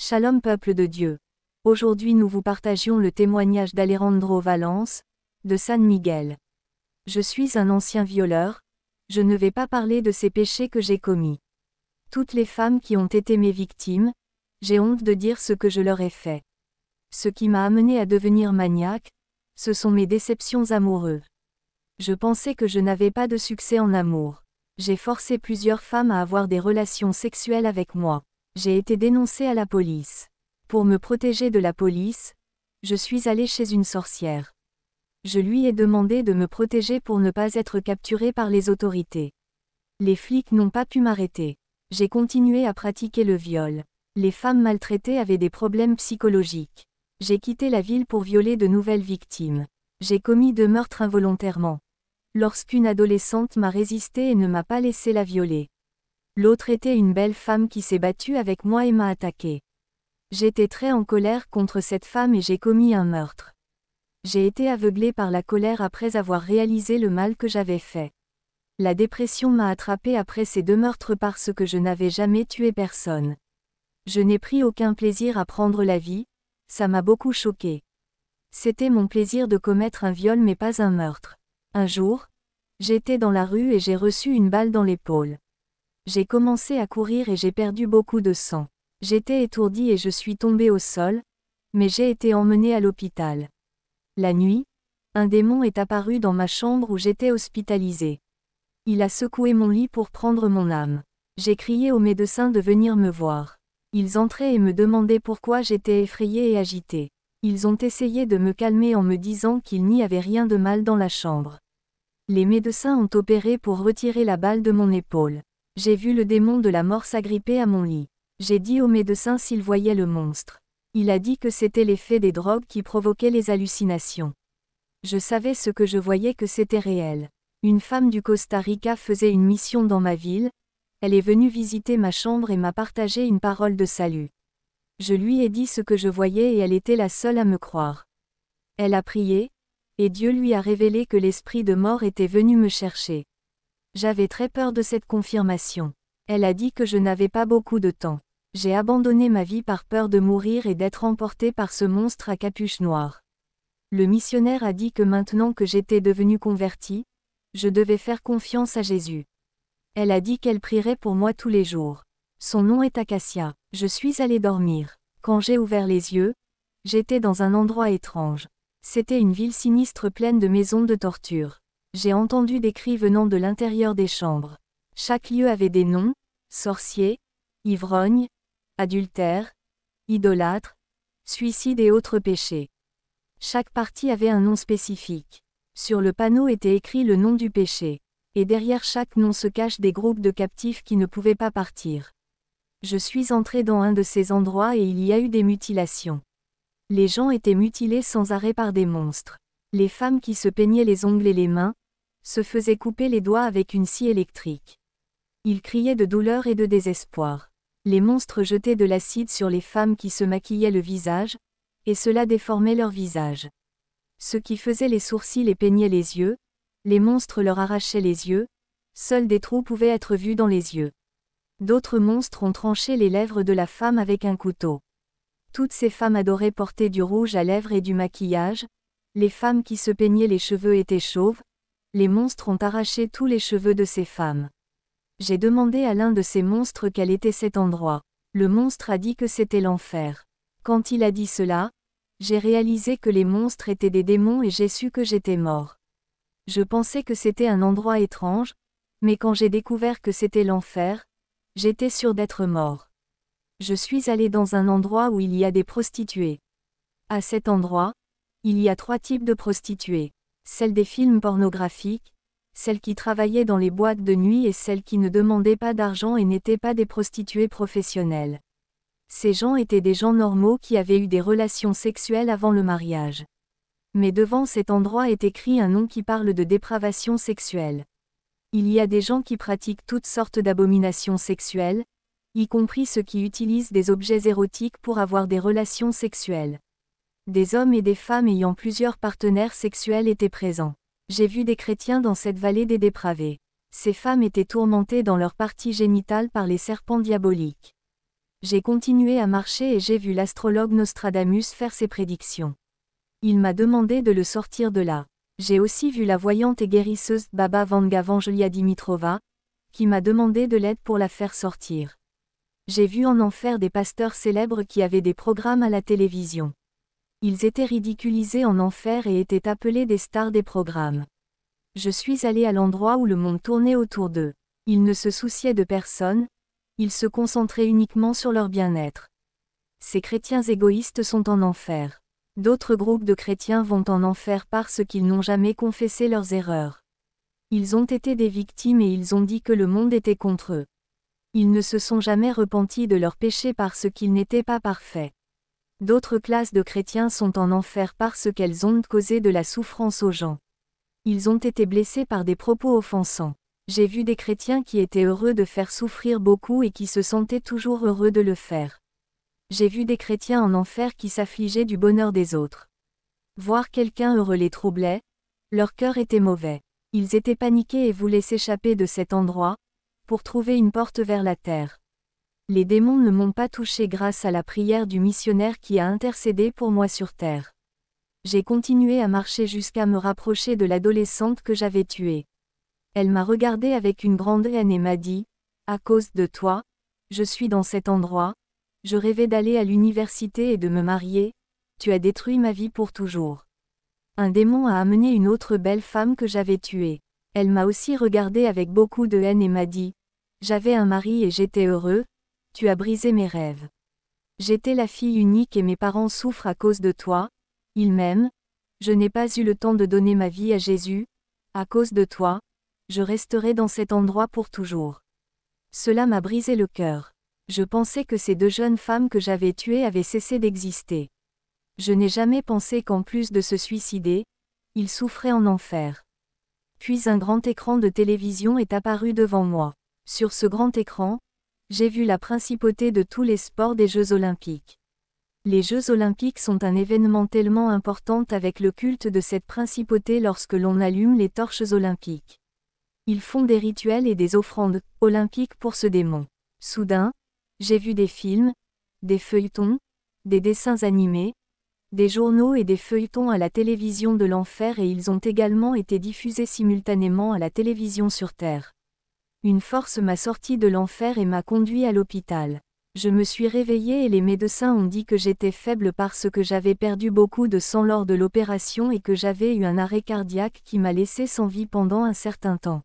Shalom peuple de Dieu. Aujourd'hui nous vous partagions le témoignage d'Alejandro Valence, de San Miguel. Je suis un ancien violeur, je ne vais pas parler de ces péchés que j'ai commis. Toutes les femmes qui ont été mes victimes, j'ai honte de dire ce que je leur ai fait. Ce qui m'a amené à devenir maniaque, ce sont mes déceptions amoureuses. Je pensais que je n'avais pas de succès en amour. J'ai forcé plusieurs femmes à avoir des relations sexuelles avec moi. J'ai été dénoncée à la police. Pour me protéger de la police, je suis allée chez une sorcière. Je lui ai demandé de me protéger pour ne pas être capturée par les autorités. Les flics n'ont pas pu m'arrêter. J'ai continué à pratiquer le viol. Les femmes maltraitées avaient des problèmes psychologiques. J'ai quitté la ville pour violer de nouvelles victimes. J'ai commis 2 meurtres involontairement. Lorsqu'une adolescente m'a résisté et ne m'a pas laissé la violer. L'autre était une belle femme qui s'est battue avec moi et m'a attaqué. J'étais très en colère contre cette femme et j'ai commis un meurtre. J'ai été aveuglée par la colère après avoir réalisé le mal que j'avais fait. La dépression m'a attrapée après ces 2 meurtres parce que je n'avais jamais tué personne. Je n'ai pris aucun plaisir à prendre la vie, ça m'a beaucoup choquée. C'était mon plaisir de commettre un viol mais pas un meurtre. Un jour, j'étais dans la rue et j'ai reçu une balle dans l'épaule. J'ai commencé à courir et j'ai perdu beaucoup de sang. J'étais étourdie et je suis tombée au sol, mais j'ai été emmenée à l'hôpital. La nuit, un démon est apparu dans ma chambre où j'étais hospitalisée. Il a secoué mon lit pour prendre mon âme. J'ai crié aux médecins de venir me voir. Ils entraient et me demandaient pourquoi j'étais effrayée et agitée. Ils ont essayé de me calmer en me disant qu'il n'y avait rien de mal dans la chambre. Les médecins ont opéré pour retirer la balle de mon épaule. J'ai vu le démon de la mort s'agripper à mon lit. J'ai dit au médecin s'il voyait le monstre. Il a dit que c'était l'effet des drogues qui provoquaient les hallucinations. Je savais ce que je voyais que c'était réel. Une femme du Costa Rica faisait une mission dans ma ville. Elle est venue visiter ma chambre et m'a partagé une parole de salut. Je lui ai dit ce que je voyais et elle était la seule à me croire. Elle a prié, et Dieu lui a révélé que l'esprit de mort était venu me chercher. J'avais très peur de cette confirmation. Elle a dit que je n'avais pas beaucoup de temps. J'ai abandonné ma vie par peur de mourir et d'être emportée par ce monstre à capuche noire. Le missionnaire a dit que maintenant que j'étais devenue convertie, je devais faire confiance à Jésus. Elle a dit qu'elle prierait pour moi tous les jours. Son nom est Acacia. Je suis allée dormir. Quand j'ai ouvert les yeux, j'étais dans un endroit étrange. C'était une ville sinistre pleine de maisons de torture. J'ai entendu des cris venant de l'intérieur des chambres. Chaque lieu avait des noms: sorcier, ivrogne, adultère, idolâtre, suicide et autres péchés. Chaque partie avait un nom spécifique. Sur le panneau était écrit le nom du péché. Et derrière chaque nom se cachent des groupes de captifs qui ne pouvaient pas partir. Je suis entrée dans un de ces endroits et il y a eu des mutilations. Les gens étaient mutilés sans arrêt par des monstres. Les femmes qui se peignaient les ongles et les mains se faisaient couper les doigts avec une scie électrique. Ils criaient de douleur et de désespoir. Les monstres jetaient de l'acide sur les femmes qui se maquillaient le visage, et cela déformait leur visage. Ceux qui faisaient les sourcils et peignaient les yeux, les monstres leur arrachaient les yeux, seuls des trous pouvaient être vus dans les yeux. D'autres monstres ont tranché les lèvres de la femme avec un couteau. Toutes ces femmes adoraient porter du rouge à lèvres et du maquillage. Les femmes qui se peignaient les cheveux étaient chauves. Les monstres ont arraché tous les cheveux de ces femmes. J'ai demandé à l'un de ces monstres quel était cet endroit. Le monstre a dit que c'était l'enfer. Quand il a dit cela, j'ai réalisé que les monstres étaient des démons et j'ai su que j'étais mort. Je pensais que c'était un endroit étrange, mais quand j'ai découvert que c'était l'enfer, j'étais sûre d'être mort. Je suis allée dans un endroit où il y a des prostituées. À cet endroit, il y a 3 types de prostituées. Celles des films pornographiques, celles qui travaillaient dans les boîtes de nuit et celles qui ne demandaient pas d'argent et n'étaient pas des prostituées professionnelles. Ces gens étaient des gens normaux qui avaient eu des relations sexuelles avant le mariage. Mais devant cet endroit est écrit un nom qui parle de dépravation sexuelle. Il y a des gens qui pratiquent toutes sortes d'abominations sexuelles, y compris ceux qui utilisent des objets érotiques pour avoir des relations sexuelles. Des hommes et des femmes ayant plusieurs partenaires sexuels étaient présents. J'ai vu des chrétiens dans cette vallée des dépravés. Ces femmes étaient tourmentées dans leur partie génitale par les serpents diaboliques. J'ai continué à marcher et j'ai vu l'astrologue Nostradamus faire ses prédictions. Il m'a demandé de le sortir de là. J'ai aussi vu la voyante et guérisseuse Baba Vanga Vangelia Dimitrova, qui m'a demandé de l'aide pour la faire sortir. J'ai vu en enfer des pasteurs célèbres qui avaient des programmes à la télévision. Ils étaient ridiculisés en enfer et étaient appelés des stars des programmes. Je suis allé à l'endroit où le monde tournait autour d'eux. Ils ne se souciaient de personne, ils se concentraient uniquement sur leur bien-être. Ces chrétiens égoïstes sont en enfer. D'autres groupes de chrétiens vont en enfer parce qu'ils n'ont jamais confessé leurs erreurs. Ils ont été des victimes et ils ont dit que le monde était contre eux. Ils ne se sont jamais repentis de leurs péchés parce qu'ils n'étaient pas parfaits. D'autres classes de chrétiens sont en enfer parce qu'elles ont causé de la souffrance aux gens. Ils ont été blessés par des propos offensants. J'ai vu des chrétiens qui étaient heureux de faire souffrir beaucoup et qui se sentaient toujours heureux de le faire. J'ai vu des chrétiens en enfer qui s'affligeaient du bonheur des autres. Voir quelqu'un heureux les troublait, leur cœur était mauvais. Ils étaient paniqués et voulaient s'échapper de cet endroit, pour trouver une porte vers la terre. Les démons ne m'ont pas touché grâce à la prière du missionnaire qui a intercédé pour moi sur terre. J'ai continué à marcher jusqu'à me rapprocher de l'adolescente que j'avais tuée. Elle m'a regardé avec une grande haine et m'a dit, « À cause de toi, je suis dans cet endroit, je rêvais d'aller à l'université et de me marier, tu as détruit ma vie pour toujours. » Un démon a amené une autre belle femme que j'avais tuée. Elle m'a aussi regardé avec beaucoup de haine et m'a dit, « J'avais un mari et j'étais heureux, tu as brisé mes rêves. J'étais la fille unique et mes parents souffrent à cause de toi, ils m'aiment, je n'ai pas eu le temps de donner ma vie à Jésus, à cause de toi, je resterai dans cet endroit pour toujours. » Cela m'a brisé le cœur. Je pensais que ces deux jeunes femmes que j'avais tuées avaient cessé d'exister. Je n'ai jamais pensé qu'en plus de se suicider, ils souffraient en enfer. Puis un grand écran de télévision est apparu devant moi. Sur ce grand écran, j'ai vu la principauté de tous les sports des Jeux Olympiques. Les Jeux Olympiques sont un événement tellement important avec le culte de cette principauté lorsque l'on allume les torches olympiques. Ils font des rituels et des offrandes olympiques pour ce démon. Soudain, j'ai vu des films, des feuilletons, des dessins animés, des journaux et des feuilletons à la télévision de l'enfer et ils ont également été diffusés simultanément à la télévision sur Terre. Une force m'a sorti de l'enfer et m'a conduit à l'hôpital. Je me suis réveillé et les médecins ont dit que j'étais faible parce que j'avais perdu beaucoup de sang lors de l'opération et que j'avais eu un arrêt cardiaque qui m'a laissé sans vie pendant un certain temps.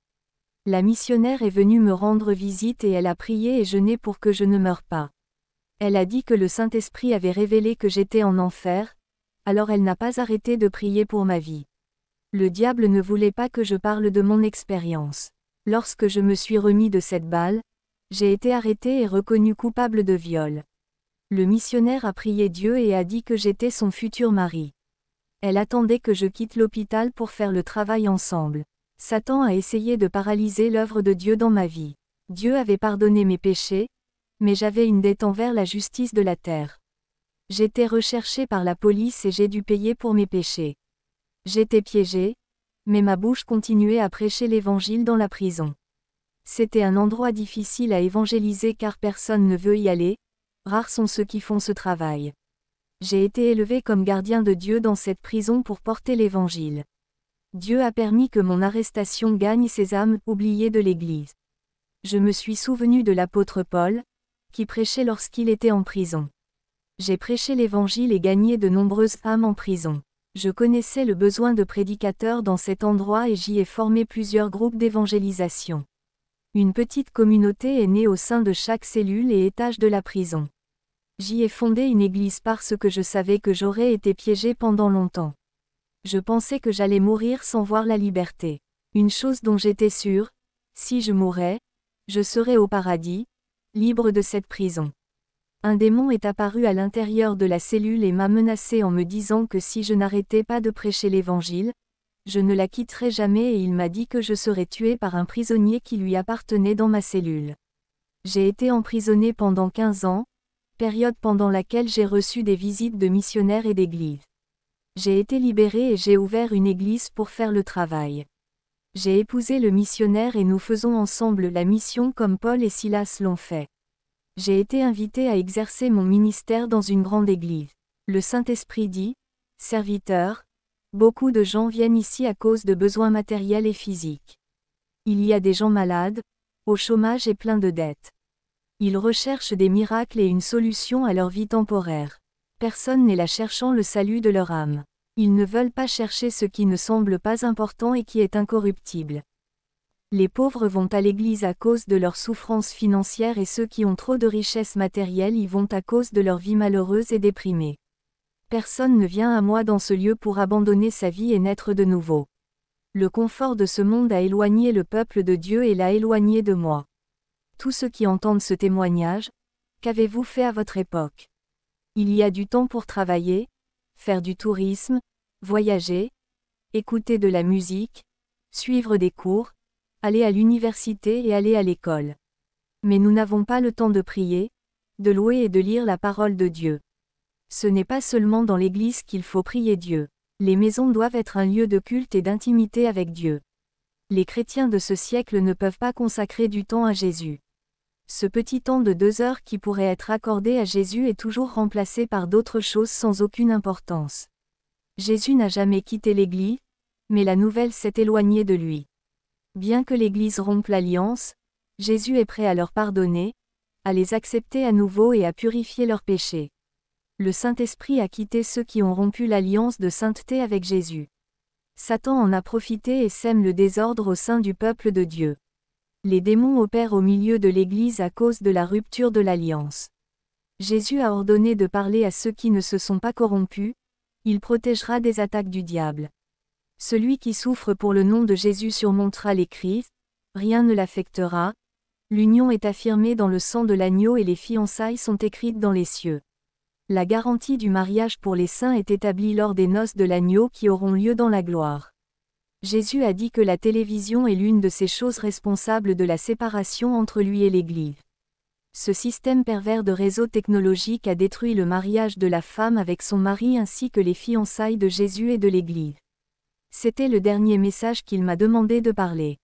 La missionnaire est venue me rendre visite et elle a prié et jeûné pour que je ne meure pas. Elle a dit que le Saint-Esprit avait révélé que j'étais en enfer, alors elle n'a pas arrêté de prier pour ma vie. Le diable ne voulait pas que je parle de mon expérience. Lorsque je me suis remis de cette balle, j'ai été arrêté et reconnu coupable de viol. Le missionnaire a prié Dieu et a dit que j'étais son futur mari. Elle attendait que je quitte l'hôpital pour faire le travail ensemble. Satan a essayé de paralyser l'œuvre de Dieu dans ma vie. Dieu avait pardonné mes péchés, mais j'avais une dette envers la justice de la terre. J'étais recherché par la police et j'ai dû payer pour mes péchés. J'étais piégé, mais ma bouche continuait à prêcher l'évangile dans la prison. C'était un endroit difficile à évangéliser car personne ne veut y aller, rares sont ceux qui font ce travail. J'ai été élevé comme gardien de Dieu dans cette prison pour porter l'évangile. Dieu a permis que mon arrestation gagne ces âmes oubliées de l'Église. Je me suis souvenu de l'apôtre Paul, qui prêchait lorsqu'il était en prison. J'ai prêché l'Évangile et gagné de nombreuses âmes en prison. Je connaissais le besoin de prédicateurs dans cet endroit et j'y ai formé plusieurs groupes d'évangélisation. Une petite communauté est née au sein de chaque cellule et étage de la prison. J'y ai fondé une église parce que je savais que j'aurais été piégé pendant longtemps. Je pensais que j'allais mourir sans voir la liberté. Une chose dont j'étais sûre, si je mourais, je serais au paradis, libre de cette prison. Un démon est apparu à l'intérieur de la cellule et m'a menacé en me disant que si je n'arrêtais pas de prêcher l'Évangile, je ne la quitterais jamais et il m'a dit que je serais tué par un prisonnier qui lui appartenait dans ma cellule. J'ai été emprisonné pendant 15 ans, période pendant laquelle j'ai reçu des visites de missionnaires et d'églises. J'ai été libéré et j'ai ouvert une église pour faire le travail. J'ai épousé le missionnaire et nous faisons ensemble la mission comme Paul et Silas l'ont fait. J'ai été invité à exercer mon ministère dans une grande église. Le Saint-Esprit dit, « Serviteur, beaucoup de gens viennent ici à cause de besoins matériels et physiques. Il y a des gens malades, au chômage et pleins de dettes. Ils recherchent des miracles et une solution à leur vie temporaire. Personne n'est là cherchant le salut de leur âme. Ils ne veulent pas chercher ce qui ne semble pas important et qui est incorruptible. Les pauvres vont à l'église à cause de leurs souffrances financières et ceux qui ont trop de richesses matérielles y vont à cause de leur vie malheureuse et déprimée. Personne ne vient à moi dans ce lieu pour abandonner sa vie et naître de nouveau. Le confort de ce monde a éloigné le peuple de Dieu et l'a éloigné de moi. Tous ceux qui entendent ce témoignage, qu'avez-vous fait à votre époque? Il y a du temps pour travailler, faire du tourisme, voyager, écouter de la musique, suivre des cours, aller à l'université et aller à l'école. Mais nous n'avons pas le temps de prier, de louer et de lire la parole de Dieu. Ce n'est pas seulement dans l'Église qu'il faut prier Dieu. Les maisons doivent être un lieu de culte et d'intimité avec Dieu. Les chrétiens de ce siècle ne peuvent pas consacrer du temps à Jésus. Ce petit temps de 2 heures qui pourrait être accordé à Jésus est toujours remplacé par d'autres choses sans aucune importance. Jésus n'a jamais quitté l'Église, mais la nouvelle s'est éloignée de lui. Bien que l'Église rompe l'alliance, Jésus est prêt à leur pardonner, à les accepter à nouveau et à purifier leurs péchés. Le Saint-Esprit a quitté ceux qui ont rompu l'alliance de sainteté avec Jésus. Satan en a profité et sème le désordre au sein du peuple de Dieu. Les démons opèrent au milieu de l'Église à cause de la rupture de l'alliance. Jésus a ordonné de parler à ceux qui ne se sont pas corrompus, il protégera des attaques du diable. Celui qui souffre pour le nom de Jésus surmontera les crises, rien ne l'affectera, l'union est affirmée dans le sang de l'agneau et les fiançailles sont écrites dans les cieux. La garantie du mariage pour les saints est établie lors des noces de l'agneau qui auront lieu dans la gloire. Jésus a dit que la télévision est l'une de ces choses responsables de la séparation entre lui et l'Église. Ce système pervers de réseau technologique a détruit le mariage de la femme avec son mari ainsi que les fiançailles de Jésus et de l'Église. C'était le dernier message qu'il m'a demandé de parler.